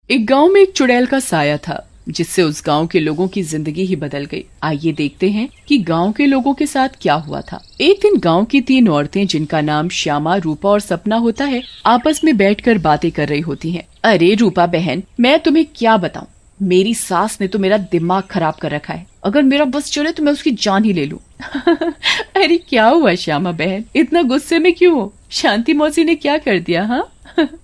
एक गांव में एक चुड़ैल का साया था जिससे उस गांव के लोगों की जिंदगी ही बदल गई। आइए देखते हैं कि गांव के लोगों के साथ क्या हुआ था। एक दिन गांव की 3 औरतें, जिनका नाम श्यामा, रूपा और सपना होता है, आपस में बैठकर बातें कर रही होती हैं। अरे रूपा बहन, मैं तुम्हें क्या बताऊं, मेरी सास ने तो मेरा दिमाग खराब कर रखा है। अगर मेरा बस चले तो मैं उसकी जान ही ले लूं। अरे क्या हुआ श्यामा बहन, इतना गुस्से में क्यों हो? शांति मौसी ने क्या कर दिया? हाँ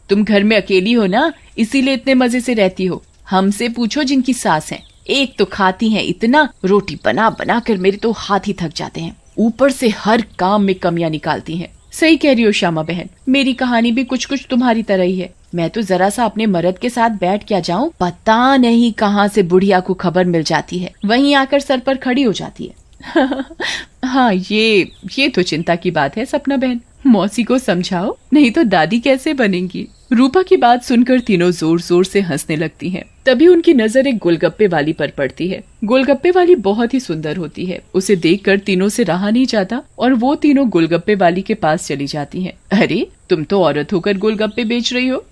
तुम घर में अकेली हो ना, इसीलिए इतने मजे से रहती हो। हमसे पूछो जिनकी सास है, एक तो खाती हैं इतना, रोटी बना बना कर मेरे तो हाथ ही थक जाते हैं, ऊपर से हर काम में कमियां निकालती हैं। सही कह रही हो श्यामा बहन, मेरी कहानी भी कुछ कुछ तुम्हारी तरह ही है। मैं तो जरा सा अपने मर्द के साथ बैठ क्या जाऊं, पता नहीं कहां से बुढ़िया को खबर मिल जाती है, वहीं आकर सर पर खड़ी हो जाती है। हाँ ये तो चिंता की बात है सपना बहन, मौसी को समझाओ, नहीं तो दादी कैसे बनेंगी। रूपा की बात सुनकर तीनों जोर जोर से हंसने लगती हैं। तभी उनकी नजर एक गोलगप्पे वाली पर पड़ती है। गोलगप्पे वाली बहुत ही सुंदर होती है, उसे देखकर तीनों से रहा नहीं जाता और वो तीनों गोलगप्पे वाली के पास चली जाती हैं। अरे तुम तो औरत होकर गोलगप्पे बेच रही हो।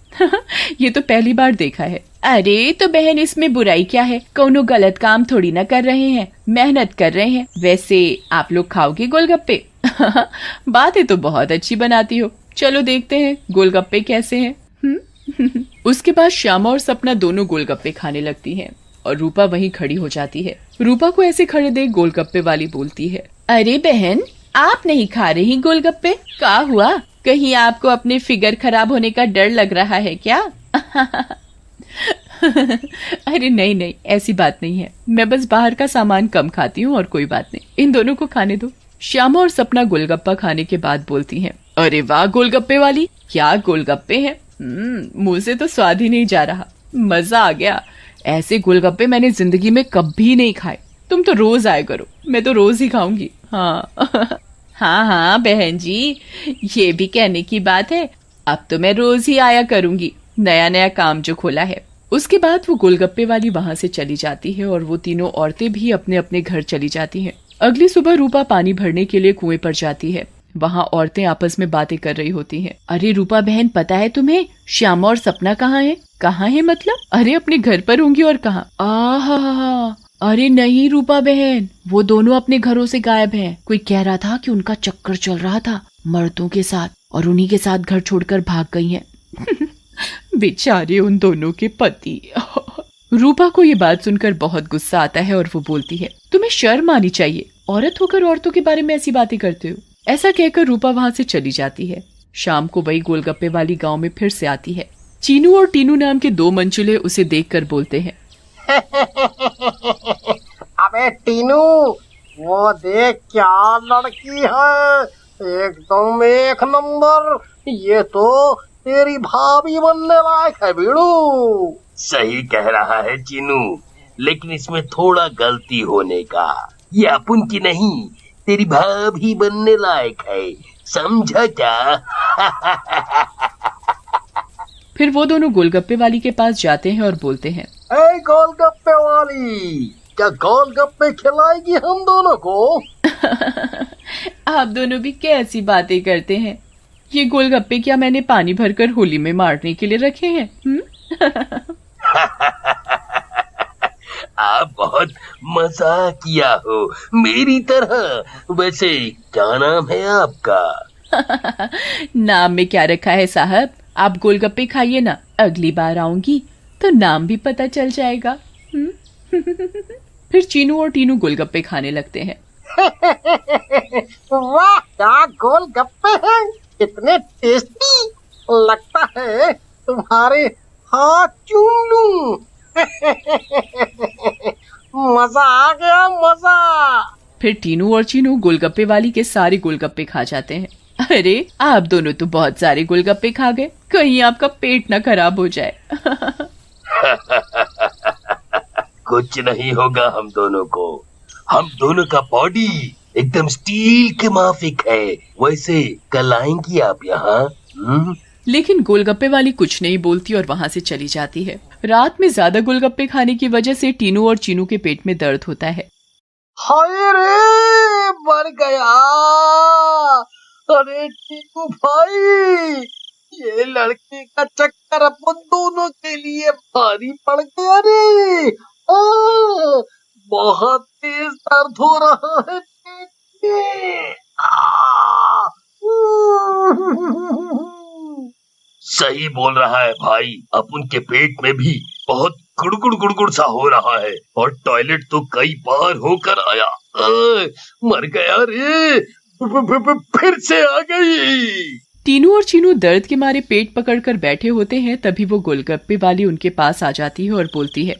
ये तो पहली बार देखा है। अरे तो बहन, इसमें बुराई क्या है, कौनो गलत काम थोड़ी ना कर रहे हैं, मेहनत कर रहे हैं। वैसे आप लोग खाओगे गोलगप्पे? बातें तो बहुत अच्छी बनाती हो, चलो देखते हैं गोलगप्पे कैसे हैं। उसके बाद श्यामा और सपना दोनों गोलगप्पे खाने लगती हैं और रूपा वहीं खड़ी हो जाती है। रूपा को ऐसे खड़े देख गोलगप्पे वाली बोलती है, अरे बहन, आप नहीं खा रही गोलगप्पे? क्या हुआ, कहीं आपको अपने फिगर खराब होने का डर लग रहा है क्या? अरे नहीं नहीं, ऐसी बात नहीं है, मैं बस बाहर का सामान कम खाती हूँ और कोई बात नहीं, इन दोनों को खाने दो। श्यामा और सपना गोलगप्पा खाने के बाद बोलती हैं, अरे वाह गोलगप्पे वाली, क्या गोलगप्पे हैं, मुंह से तो स्वाद ही नहीं जा रहा, मजा आ गया। ऐसे गोलगप्पे मैंने जिंदगी में कभी नहीं खाए, तुम तो रोज आया करो, मैं तो रोज ही खाऊंगी। हाँ हाँ हाँ बहन जी, ये भी कहने की बात है, अब तो मैं रोज ही आया करूंगी, नया नया काम जो खोला है। उसके बाद वो गोलगप्पे वाली वहां से चली जाती है और वो तीनों औरतें भी अपने अपने घर चली जाती हैं। अगली सुबह रूपा पानी भरने के लिए कुएं पर जाती है। वहाँ औरतें आपस में बातें कर रही होती हैं। अरे रूपा बहन, पता है तुम्हें श्यामा और सपना कहाँ है? कहाँ है मतलब? अरे अपने घर पर होंगी और कहाँ? आहा, अरे नहीं रूपा बहन, वो दोनों अपने घरों से गायब हैं। कोई कह रहा था कि उनका चक्कर चल रहा था मर्दों के साथ और उन्हीं के साथ घर छोड़कर भाग गई हैं। बेचारे उन दोनों के पति। रूपा को ये बात सुनकर बहुत गुस्सा आता है और वो बोलती है, तुम्हें शर्म आनी चाहिए, औरत होकर औरतों के बारे में ऐसी बातें करते हो। ऐसा कहकर रूपा वहाँ से चली जाती है। शाम को वही गोलगप्पे वाली गांव में फिर से आती है। चीनू और टीनू नाम के 2 मंचुले उसे देखकर बोलते हैं, अबे टीनू, वो देख क्या लड़की है, एकदम एक नंबर, ये तो तेरी भाभी बनने लायक है बीड़ू। सही कह रहा है चीनू, लेकिन इसमें थोड़ा गलती होने का, ये अपन की नहीं, तेरी भाभी बनने लायक है, समझा क्या? फिर वो दोनों गोलगप्पे वाली के पास जाते हैं और बोलते हैं, ए गोलगप्पे वाली, क्या गोलगप्पे खिलाएगी हम दोनों को? आप दोनों भी कैसी बातें करते हैं, ये गोलगप्पे क्या मैंने पानी भरकर होली में मारने के लिए रखे हैं? आप बहुत मजाक किया हो मेरी तरह। वैसे क्या नाम है आपका? नाम में क्या रखा है साहब, आप गोलगप्पे खाइए ना, अगली बार आऊंगी तो नाम भी पता चल जाएगा। फिर चीनू और टीनू गोलगप्पे खाने लगते हैं। वाह, क्या गोलगप्पे हैं, इतने टेस्टी, लगता है तुम्हारे हाथ चूम लूं। मजा आ गया, मजा। फिर टीनू और चीनू गोलगप्पे वाली के सारे गोलगप्पे खा जाते हैं। अरे आप दोनों तो बहुत सारे गोलगप्पे खा गए, कहीं आपका पेट ना खराब हो जाए। कुछ नहीं होगा हम दोनों को, हम दोनों का बॉडी एकदम स्टील के माफिक है। वैसे कल आएंगी आप यहाँ? लेकिन गोलगप्पे वाली कुछ नहीं बोलती और वहाँ से चली जाती है। रात में ज्यादा गोलगप्पे खाने की वजह से टीनू और चीनू के पेट में दर्द होता है। हाय रे, मर गया। अरे टीनू भाई, ये लड़के का चक्कर अपन दोनों के लिए भारी पड़ गया रे। बहुत तेज दर्द हो रहा है पेट में। सही बोल रहा है भाई, अपन के पेट में भी बहुत गुड़गुड़ गुड़गुड़ सा हो रहा है और टॉयलेट तो कई बार होकर आया। मर गया रे, फिर से आ गई। टीनू और चीनू दर्द के मारे पेट पकड़कर बैठे होते हैं। तभी वो गोलगप्पे वाली उनके पास आ जाती है और बोलती है,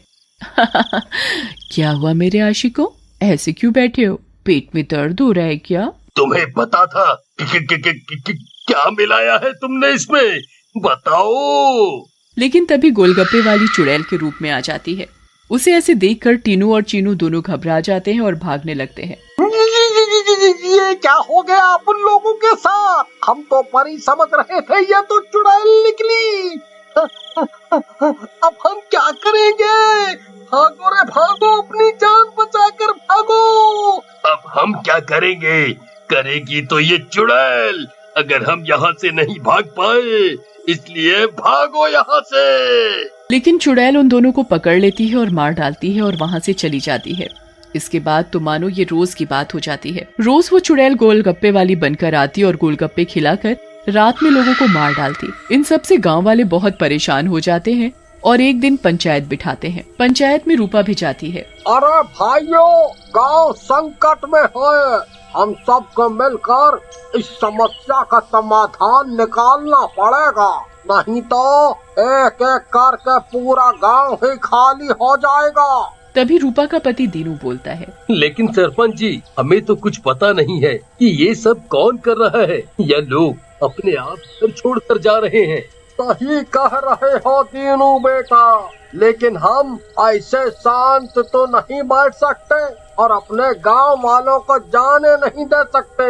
क्या हुआ मेरे आशिकों, ऐसे क्यों बैठे हो, पेट में दर्द हो रहा है क्या? तुम्हें पता था क्या मिलाया है तुमने इसमें, बताओ। लेकिन तभी गोलगप्पे वाली चुड़ैल के रूप में आ जाती है। उसे ऐसे देखकर टीनू और चीनू दोनों घबरा जाते हैं और भागने लगते हैं। ये क्या हो गया अपन लोगों के साथ? हम तो परी समझ रहे थे, ये तो चुड़ैल निकली। अब हम क्या करेंगे? भागो रे भागो, अपनी जान बचाकर भागो। अब हम क्या करेंगे? करेगी तो ये चुड़ैल, अगर हम यहाँ से नहीं भाग पाए, इसलिए भागो यहाँ से। लेकिन चुड़ैल उन दोनों को पकड़ लेती है और मार डालती है और वहाँ से चली जाती है। इसके बाद तो मानो ये रोज की बात हो जाती है। रोज वो चुड़ैल गोलगप्पे वाली बनकर आती और गोलगप्पे खिलाकर रात में लोगों को मार डालती। इन सब से गांव वाले बहुत परेशान हो जाते हैं और एक दिन पंचायत बिठाते हैं। पंचायत में रूपा भी जाती है। अरे भाइयों, गांव संकट में है, हम सबको मिलकर इस समस्या का समाधान निकालना पड़ेगा, नहीं तो एक एक करके पूरा गांव ही खाली हो जाएगा। तभी रूपा का पति दीनू बोलता है, लेकिन सरपंच जी, हमें तो कुछ पता नहीं है कि ये सब कौन कर रहा है, या लोग अपने आप घर छोड़कर जा रहे हैं। सही कह रहे हो दीनू बेटा, लेकिन हम ऐसे शांत तो नहीं बैठ सकते और अपने गांव वालों को जाने नहीं दे सकते।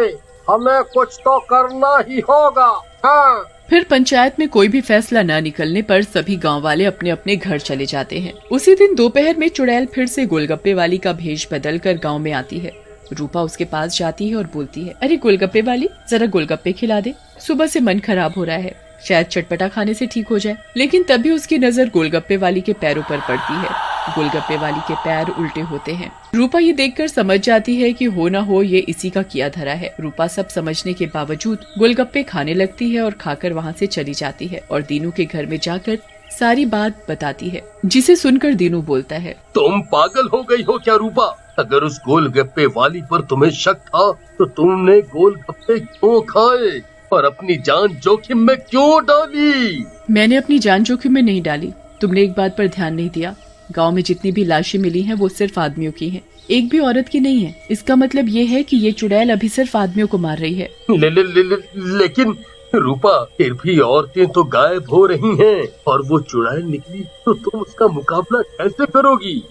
हमें कुछ तो करना ही होगा। हाँ। फिर पंचायत में कोई भी फैसला न निकलने पर सभी गांव वाले अपने अपने घर चले जाते हैं। उसी दिन दोपहर में चुड़ैल फिर से गोलगप्पे वाली का भेष बदल कर गाँव में आती है। रूपा उसके पास जाती है और बोलती है, अरे गोलगप्पे वाली, जरा गोलगप्पे खिला दे, सुबह से मन खराब हो रहा है, शायद चटपटा खाने से ठीक हो जाए। लेकिन तभी उसकी नजर गोलगप्पे वाली के पैरों पर पड़ती है। गोलगप्पे वाली के पैर उल्टे होते हैं। रूपा ये देखकर समझ जाती है कि हो न हो ये इसी का किया धरा है। रूपा सब समझने के बावजूद गोलगप्पे खाने लगती है और खाकर वहाँ से चली जाती है और दीनू के घर में जाकर सारी बात बताती है, जिसे सुनकर दीनू बोलता है, तुम पागल हो गई हो क्या रूपा? अगर उस गोलगप्पे वाली पर तुम्हें शक था तो तुमने गोलगप्पे क्यों खाए और अपनी जान जोखिम में क्यों डाली? मैंने अपनी जान जोखिम में नहीं डाली, तुमने एक बात पर ध्यान नहीं दिया। गांव में जितनी भी लाशें मिली हैं वो सिर्फ आदमियों की हैं, एक भी औरत की नहीं है। इसका मतलब ये है कि ये चुड़ैल अभी सिर्फ आदमियों को मार रही है। लेकिन रूपा, फिर भी औरतें तो गायब हो रही हैं और वो चुड़ैल निकली तो तुम उसका मुकाबला कैसे करोगी?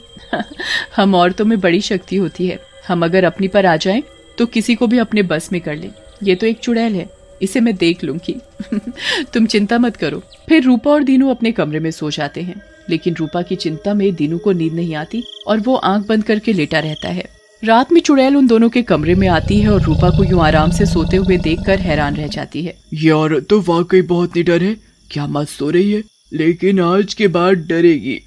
हम औरतों में बड़ी शक्ति होती है, हम अगर अपनी पर आ जाएं तो किसी को भी अपने बस में कर लें। ये तो एक चुड़ैल है, इसे मैं देख लूंगी। तुम चिंता मत करो। फिर रूपा और दीनू अपने कमरे में सो जाते हैं। लेकिन रूपा की चिंता में दीनू को नींद नहीं आती और वो आंख बंद करके लेटा रहता है। रात में चुड़ैल उन दोनों के कमरे में आती है और रूपा को यूं आराम से सोते हुए देखकर हैरान रह जाती है। ये औरत तो वाकई बहुत निडर है, क्या मत सो रही है, लेकिन आज के बाद डरेगी।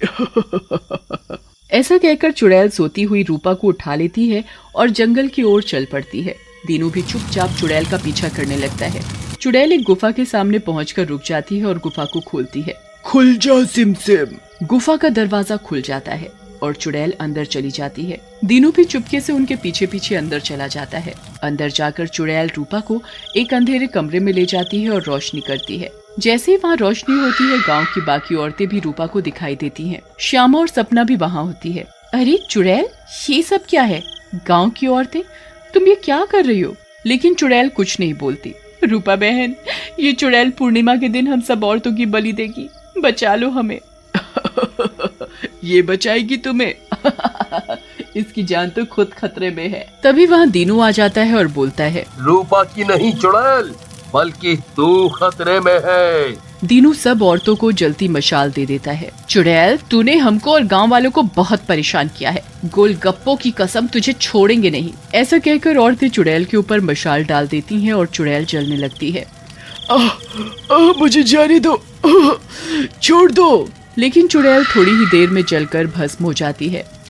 ऐसा कहकर चुड़ैल सोती हुई रूपा को उठा लेती है और जंगल की ओर चल पड़ती है। दीनू भी चुपचाप चुड़ैल का पीछा करने लगता है। चुड़ैल एक गुफा के सामने पहुंचकर रुक जाती है और गुफा को खोलती है। खुल जा सिमसिम। गुफा का दरवाजा खुल जाता है और चुड़ैल अंदर चली जाती है। दीनू भी चुपके से उनके पीछे पीछे अंदर चला जाता है। अंदर जाकर चुड़ैल रूपा को एक अंधेरे कमरे में ले जाती है और रोशनी करती है। जैसे ही वहाँ रोशनी होती है, गांव की बाकी औरतें भी रूपा को दिखाई देती हैं। श्यामा और सपना भी वहाँ होती है। अरे चुड़ैल, ये सब क्या है? गांव की औरतें, तुम ये क्या कर रही हो? लेकिन चुड़ैल कुछ नहीं बोलती। रूपा बहन, ये चुड़ैल पूर्णिमा के दिन हम सब औरतों की बलि देगी, बचा लो हमें। ये बचाएगी तुम्हें। इसकी जान तो खुद खतरे में है। तभी वहाँ दीनू आ जाता है और बोलता है, रूपा की नहीं चुड़ैल, बल्कि तू खतरे में है। दीनू सब औरतों को जलती मशाल दे देता है। चुड़ैल, तूने हमको और गांव वालों को बहुत परेशान किया है, गोलगप्पों की कसम, तुझे छोड़ेंगे नहीं। ऐसा कहकर औरतें चुड़ैल के ऊपर मशाल डाल देती हैं और चुड़ैल जलने लगती है। मुझे जाने दो, छोड़ दो। लेकिन चुड़ैल थोड़ी ही देर में जलकर भस्म हो जाती है।